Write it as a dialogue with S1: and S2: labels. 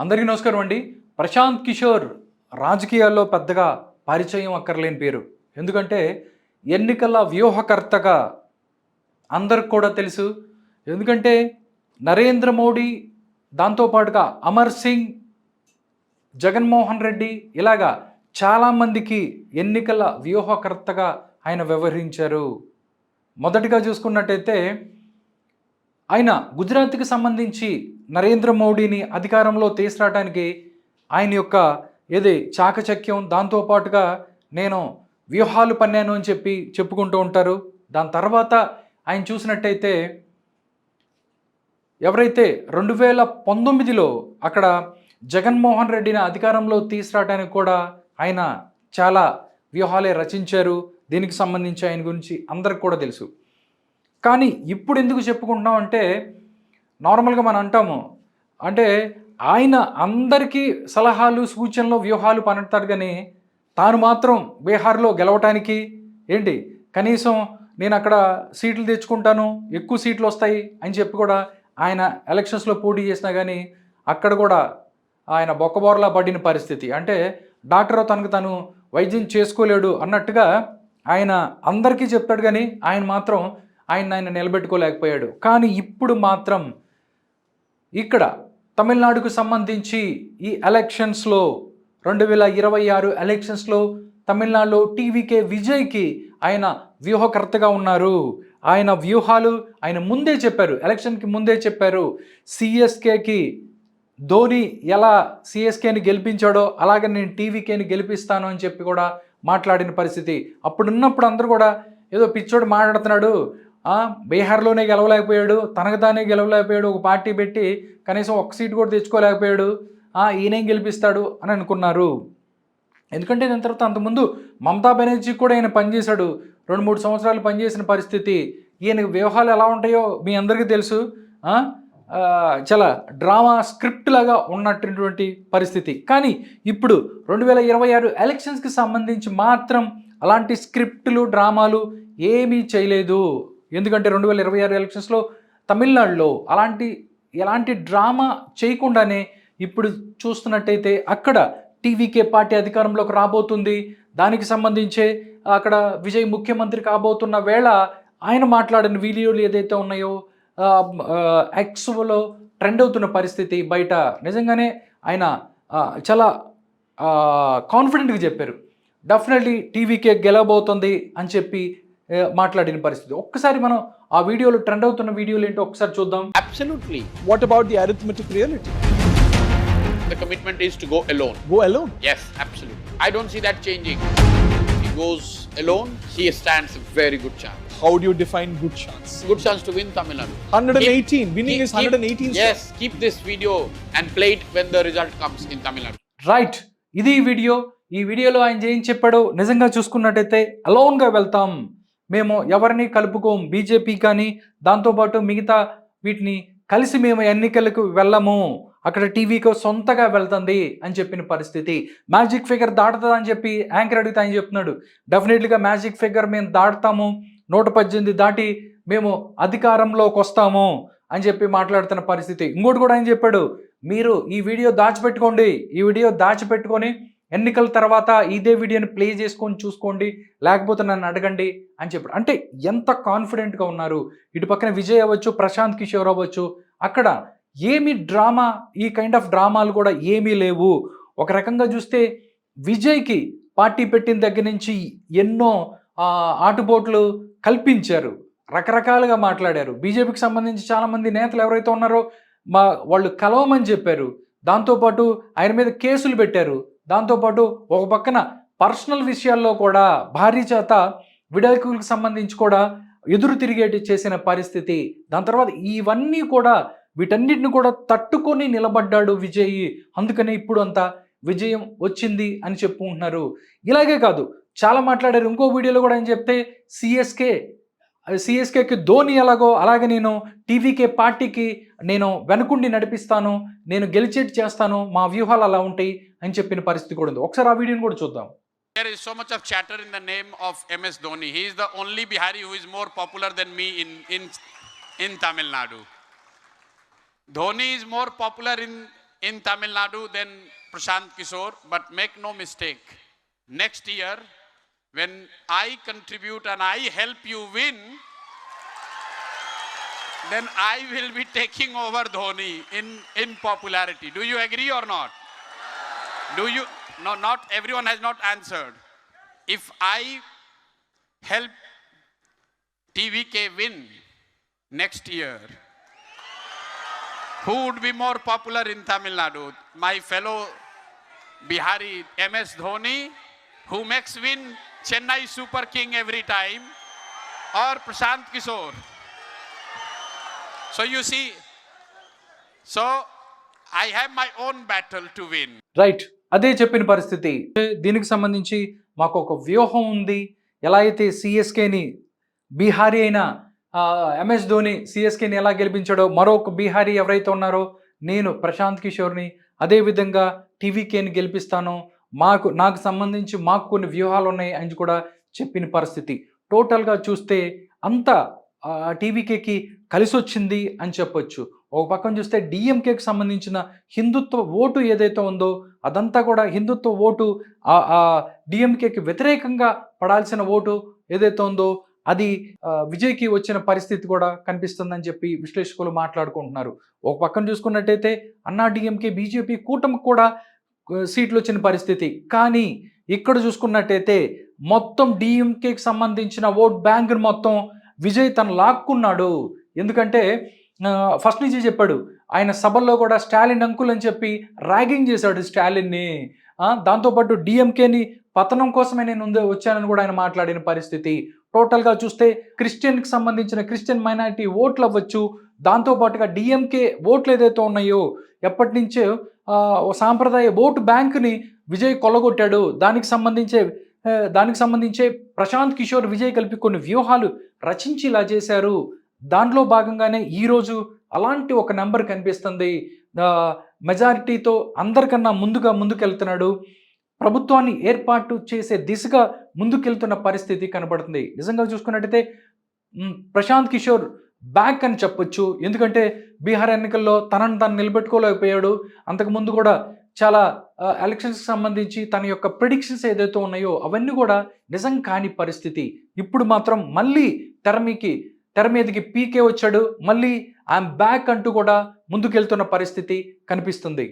S1: అందరికీ నమస్కారం అండి. ప్రశాంత్ కిషోర్ రాజకీయాల్లో పెద్దగా పరిచయం అక్కర్లేని పేరు. ఎందుకంటే ఎన్నికల వ్యూహకర్తగా అందరికి కూడా తెలుసు. ఎందుకంటే నరేంద్ర మోడీ, దాంతో పాటుగా అమర్ సింగ్, జగన్మోహన్ రెడ్డి ఇలాగా చాలామందికి ఎన్నికల వ్యూహకర్తగా ఆయన వ్యవహరించారు. మొదటిగా చూసుకున్నట్టయితే ఆయన గుజరాత్కి సంబంధించి నరేంద్ర మోడీని అధికారంలో తీసుకురావడానికి ఆయన యొక్క చాకచక్యం, దాంతోపాటుగా నేను వ్యూహాలు పన్నాను అని చెప్పుకుంటూ ఉంటారు. దాని తర్వాత ఆయన చూసినట్టయితే ఎవరైతే 2019లో అక్కడ జగన్మోహన్ రెడ్డిని అధికారంలో తీసుకురావడానికి కూడా ఆయన చాలా వ్యూహాలే రచించారు. దీనికి సంబంధించి ఆయన గురించి అందరికి కూడా తెలుసు. కానీ ఇప్పుడు ఎందుకు చెప్పుకుంటున్నాం అంటే, నార్మల్గా మనం అంటాము అంటే ఆయన అందరికీ సలహాలు, సూచనలు, వ్యూహాలు పన్నుతారు, కానీ తాను మాత్రం బీహార్లో గెలవటానికి కనీసం నేను అక్కడ సీట్లు తెచ్చుకుంటాను, ఎక్కువ సీట్లు వస్తాయి అని చెప్పి కూడా ఆయన ఎలక్షన్స్లో పోటీ చేసినా కానీ అక్కడ కూడా ఆయన బొక్కబోర్లా పడిన పరిస్థితి. అంటే డాక్టర్ తనకు తను వైద్యం చేసుకోలేడు అన్నట్టుగా ఆయన అందరికీ చెప్తాడు, కానీ ఆయన మాత్రం ఆయన నిలబెట్టుకోలేకపోయాడు. కానీ ఇప్పుడు మాత్రం ఇక్కడ తమిళనాడుకు సంబంధించి ఈ ఎలక్షన్స్లో 2026 ఎలక్షన్స్లో తమిళనాడులో టీవీకే విజయ్కి ఆయన వ్యూహకర్తగా ఉన్నారు. ఆయన వ్యూహాలు ఆయన ముందే చెప్పారు, ఎలక్షన్కి ముందే చెప్పారు. సిఎస్కేకి ధోని ఎలా సిఎస్కేని గెలిపించాడో అలాగే నేను టీవీకేని గెలిపిస్తాను అని చెప్పి కూడా మాట్లాడిన పరిస్థితి. అప్పుడున్నప్పుడు అందరూ కూడా ఏదో పిచ్చోడు మాట్లాడుతున్నాడు, బీహార్లోనే గెలవలేకపోయాడు, తనకు తానే గెలవలేకపోయాడు, ఒక పార్టీ పెట్టి కనీసం ఒక్క సీటు కూడా తెచ్చుకోలేకపోయాడు, ఈయనేం గెలిపిస్తాడు అని అనుకున్నారు. ఎందుకంటే దాని తర్వాత అంతకుముందు మమతా బెనర్జీ కూడా ఆయన పనిచేశాడు, 2-3 సంవత్సరాలు పనిచేసిన పరిస్థితి. ఈయన వ్యూహాలు ఎలా ఉంటాయో మీ అందరికీ తెలుసు. చాలా డ్రామా స్క్రిప్ట్ లాగా ఉన్నటువంటి పరిస్థితి. కానీ ఇప్పుడు 2026 ఎలక్షన్స్కి సంబంధించి మాత్రం అలాంటి స్క్రిప్టులు, డ్రామాలు ఏమీ చేయలేదు. ఎందుకంటే 2026 ఎలక్షన్స్లో తమిళనాడులో ఎలాంటి డ్రామా చేయకుండానే ఇప్పుడు చూస్తున్నట్టయితే అక్కడ టీవీకే పార్టీ అధికారంలోకి రాబోతుంది. దానికి సంబంధించే అక్కడ విజయ్ ముఖ్యమంత్రి కాబోతున్న వేళ ఆయన మాట్లాడిన వీడియోలు ఏదైతే ఉన్నాయో ఎక్స్లో ట్రెండ్ అవుతున్న పరిస్థితి బయట. నిజంగానే ఆయన చాలా కాన్ఫిడెంట్గా చెప్పారు, డెఫినెట్లీ టీవీకే గెలవబోతుంది అని చెప్పి మాట్లాడిన పరిస్థితి. ఒక్కసారి మనం ఆ వీడియోలు ట్రెండ్ అవుతున్న వీడియోలు ఏంటో ఒకసారి చూద్దాం.
S2: Absolutely. What about the arithmetic reality?
S3: The commitment is to go alone.
S2: Go alone?
S3: Yes, absolutely. I don't see that changing. He goes alone, he stands a very good chance.
S2: How do you define good chance?
S3: Good chance to win Tamil Nadu.
S2: 118. Winning is 118.
S3: Yes, keep this video and play it when the result comes in Tamil Nadu.
S1: Right, ఇది video. ఈ వీడియోలో ఆయన ఏం చెప్పాడో నిజంగా చూసుకున్నట్టయితే, అలోన్గా వెళ్తాం మేము, ఎవరిని కలుపుకోం, బీజేపీ కానీ దాంతోపాటు మిగతా వీటిని కలిసి మేము ఎన్నికలకు వెళ్ళము, అక్కడ టీవీకి సొంతగా వెళ్తుంది అని చెప్పిన పరిస్థితి. మ్యాజిక్ ఫిగర్ దాటుతుంది అని చెప్పి యాంకర్ అడిగితే ఆయన చెప్తున్నాడు, డెఫినెట్లీగా మ్యాజిక్ ఫిగర్ మేము దాటుతాము, 118 దాటి మేము అధికారంలోకి వస్తాము అని చెప్పి మాట్లాడుతున్న పరిస్థితి. ఇంకోటి కూడా ఆయన చెప్పాడు, మీరు ఈ వీడియో దాచిపెట్టుకోండి, ఈ వీడియో దాచిపెట్టుకొని ఎన్నికల తర్వాత ఇదే వీడియోని ప్లే చేసుకొని చూసుకోండి, లేకపోతే నన్ను అడగండి అని చెప్పాడు. అంటే ఎంత కాన్ఫిడెంట్గా ఉన్నారు. ఇటు పక్కన విజయ్ అవ్వచ్చు, ప్రశాంత్ కిషోర్ అవ్వచ్చు, అక్కడ ఏమి డ్రామా, ఈ కైండ్ ఆఫ్ డ్రామాలు కూడా ఏమీ లేవు. ఒక రకంగా చూస్తే విజయ్కి పార్టీ పెట్టిన దగ్గర నుంచి ఎన్నో ఆటుపోట్లు కల్పించారు, రకరకాలుగా మాట్లాడారు. బీజేపీకి సంబంధించి చాలామంది నేతలు ఎవరైతే ఉన్నారో వాళ్ళు కలవమని చెప్పారు, దాంతోపాటు ఆయన మీద కేసులు పెట్టారు, దాంతోపాటు ఒక పక్కన పర్సనల్ విషయాల్లో కూడా భార్య చేత విడాకులకు సంబంధించి కూడా ఎదురు తిరిగేటి చేసిన పరిస్థితి. దాని తర్వాత ఇవన్నీ కూడా వీటన్నిటిని కూడా తట్టుకొని నిలబడ్డాడు విజయ్. అందుకని ఇప్పుడు అంత విజయం వచ్చింది అని చెప్పుకుంటున్నారు. ఇలాగే కాదు, చాలా మాట్లాడారు. ఇంకో వీడియోలో కూడా ఆయన చెప్తే సిఎస్కేకి ధోని ఎలాగో అలాగే నేను టీవీకే పార్టీకి నేను వెనుకుండి నడిపిస్తాను, నేను గెలిచేటి చేస్తాను, మా వ్యూహాలు అలా ఉంటాయి అని చెప్పిన పరిస్థితి కూడా ఉంది. ఒకసారి ఆ వీడియోని కూడా చూద్దాం.
S3: There is so much of chatter in the name of MS Dhoni. He is the only Bihari who is more popular than me in Tamil Nadu. Dhoni is more popular in Tamil Nadu than Prashant Kishore, but make no mistake, next year, when I contribute and I help you win, then I will be taking over Dhoni in popularity. Do you agree or not? Do you? No, not everyone has not answered. If I help TVK win next year, who would be more popular in Tamil Nadu? My fellow Bihari MS Dhoni, who makes win Chennai Super King every time, or Prashant Kishore? So you see, so I have my own battle to win.
S1: Right, అదే చెప్పిన పరిస్థితి. దీనికి సంబంధించి మాకు ఒక వ్యూహం ఉంది. ఎలా అయితే సిఎస్కేని బీహారీ అయిన ఎంఎస్ ధోని సిఎస్కేని ఎలా గెలిపించాడో, మరొక బీహారీ ఎవరైతే ఉన్నారో నేను ప్రశాంత్ కిషోర్ని అదేవిధంగా టీవీకేని గెలిపిస్తాను, నాకు సంబంధించి మాకు కొన్ని వ్యూహాలు ఉన్నాయి అని కూడా చెప్పిన పరిస్థితి. టోటల్గా చూస్తే అంతా టీవీకేకి కలిసి వచ్చింది అని చెప్పొచ్చు. ఒక పక్కన చూస్తే డిఎంకేకి సంబంధించిన హిందుత్వ ఓటు ఏదైతే ఉందో అదంతా కూడా హిందుత్వ ఓటు, డిఎంకేకి వ్యతిరేకంగా పడాల్సిన ఓటు ఏదైతే ఉందో అది విజయ్కి వచ్చిన పరిస్థితి కూడా కనిపిస్తుందని చెప్పి విశ్లేషకులు మాట్లాడుకుంటున్నారు. ఒక పక్కన చూసుకున్నట్టయితే అన్నా డిఎంకే బీజేపీ కూటమికి కూడా సీట్లు వచ్చిన పరిస్థితి. కానీ ఇక్కడ చూసుకున్నట్టయితే మొత్తం డిఎంకేకి సంబంధించిన ఓట్ బ్యాంకును మొత్తం విజయ్ తను లాక్కున్నాడు. ఎందుకంటే ఫస్ట్ నుంచి చెప్పాడు, ఆయన సభల్లో కూడా స్టాలిన్ అంకుల్ అని చెప్పి ర్యాగింగ్ చేశాడు స్టాలిన్ని. దాంతోపాటు డిఎంకేని పతనం కోసమే నేను వచ్చానని కూడా ఆయన మాట్లాడిన పరిస్థితి. టోటల్గా చూస్తే క్రిస్టియన్కి సంబంధించిన క్రిస్టియన్ మైనారిటీ ఓట్లు అవ్వచ్చు, దాంతోపాటుగా డిఎంకే ఓట్లు ఏదైతే ఉన్నాయో ఎప్పటి నుంచో సాంప్రదాయ ఓటు బ్యాంకుని విజయ్ కొల్లగొట్టాడు. దానికి సంబంధించే ప్రశాంత్ కిషోర్ విజయ్ కలిపి కొన్ని వ్యూహాలు రచించి ఇలా చేశారు. దాంట్లో భాగంగానే ఈరోజు అలాంటి ఒక నెంబర్ కనిపిస్తుంది. మెజారిటీతో అందరికన్నా ముందుకెళ్తున్నాడు. ప్రభుత్వాన్ని ఏర్పాటు చేసే దిశగా ముందుకెళ్తున్న పరిస్థితి కనబడుతుంది. నిజంగా చూసుకున్నట్టయితే ప్రశాంత్ కిషోర్ బ్యాక్ అని చెప్పొచ్చు. ఎందుకంటే బీహార్ ఎన్నికల్లో తనను తాను నిలబెట్టుకోలేకపోయాడు. అంతకుముందు కూడా చాలా ఎలక్షన్స్కి సంబంధించి తన యొక్క ప్రిడిక్షన్స్ ఏదైతే ఉన్నాయో అవన్నీ కూడా నిజం కాని పరిస్థితి. ఇప్పుడు మాత్రం మళ్ళీ తెర మీదకి పీకే వచ్చాడు. మళ్ళీ ఐఎమ్ బ్యాక్ అంటూ కూడా ముందుకెళ్తున్న పరిస్థితి కనిపిస్తుంది.